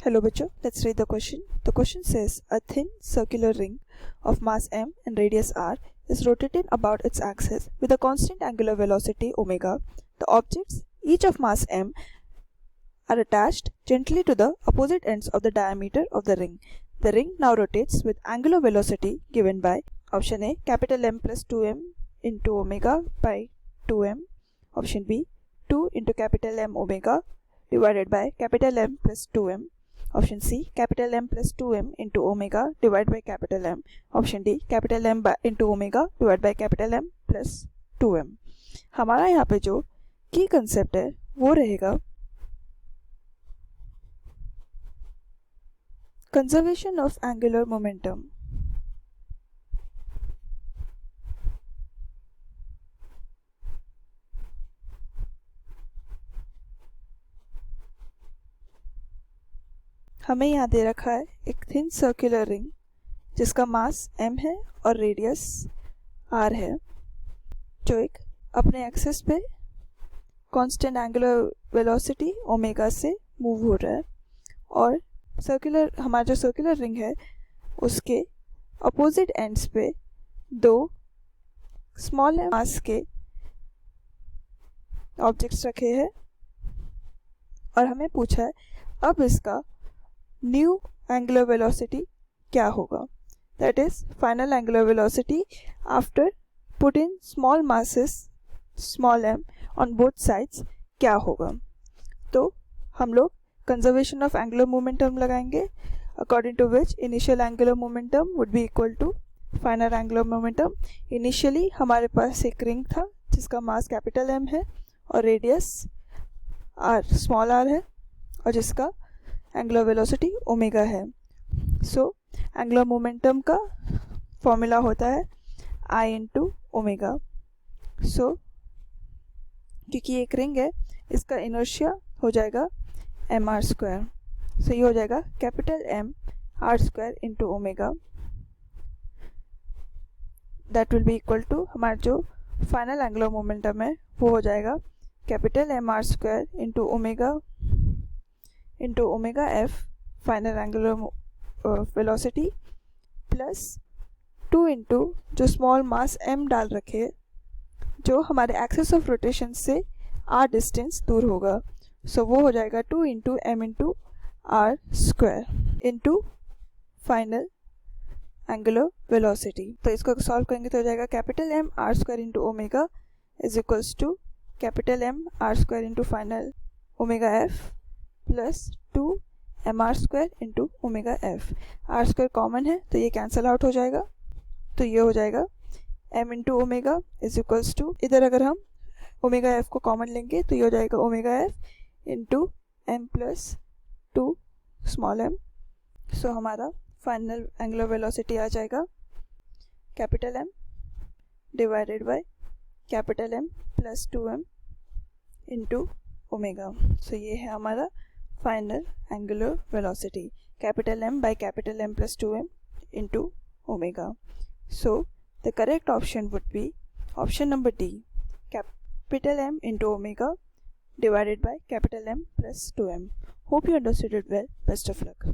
Hello बच्चों, let's read the question. The question says a thin circular ring of mass m and radius r is rotating about its axis with a constant angular velocity omega. The objects, each of mass m, are attached gently to the opposite ends of the diameter of the ring. The ring now rotates with angular velocity given by option A capital M plus 2m into omega by 2m, option B 2 into capital M omega divided by capital M plus 2m, option C capital M plus 2m into omega divided by capital M, option D capital M into omega divided by capital M plus 2m. हमारा यहाँ पे जो की concept है वो रहेगा conservation of angular momentum. हमें यहाँ दे रखा है एक थिन सर्कुलर रिंग जिसका मास m है और रेडियस r है, जो एक अपने एक्सिस पे कांस्टेंट एंगुलर वेलोसिटी ओमेगा से मूव हो रहा है और हमारा जो सर्कुलर रिंग है उसके अपोजिट एंड्स पे दो स्मॉल मास के ऑब्जेक्ट्स रखे हैं और हमें पूछा है अब इसका न्यू एंगुलर वेलोसिटी क्या होगा, that is final angular velocity after put in small masses small m on both sides क्या होगा. तो हम लोग कंजर्वेशन ऑफ एंगुलर मोमेंटम लगाएंगे, according to which initial angular momentum would be equal to final angular momentum. Initially हमारे पास एक ring था जिसका मास कैपिटल M है और रेडियस r स्मॉल r है और जिसका एंगुलर वेलोसिटी ओमेगा है. सो एंगुलर मोमेंटम का फॉर्मूला होता है I इंटू ओमेगा. सो क्योंकि एक रिंग है इसका इनर्शिया हो जाएगा mr स्क्वायर. सो ये हो जाएगा capital M r square into omega. That will be equal to हमारा जो फाइनल एंगुलर मोमेंटम है वो हो जाएगा capital M r square into omega f final angular velocity plus 2 into जो स्मॉल मास m डाल रखे जो हमारे एक्सिस ऑफ रोटेशन से r डिस्टेंस दूर होगा. सो वो हो जाएगा 2 into m into r square into final angular velocity. तो इसको सॉल्व करेंगे तो हो जाएगा capital M r square into omega is equals to capital M r square into final omega f plus 2 mr square into omega f. r square common है तो ये cancel out हो जाएगा, तो ये हो जाएगा m into omega is equals to, इधर अगर हम ओमेगा f को कॉमन लेंगे तो ये हो जाएगा omega f into m plus 2 small m. So हमारा फाइनल एंगुलर वेलोसिटी आ जाएगा capital M divided by capital M plus 2m into omega. So ये है हमारा final angular velocity capital M by capital M plus 2m into omega. So the correct option would be option number D, capital M into omega divided by capital M plus 2m. Hope you understood it well. Best of luck.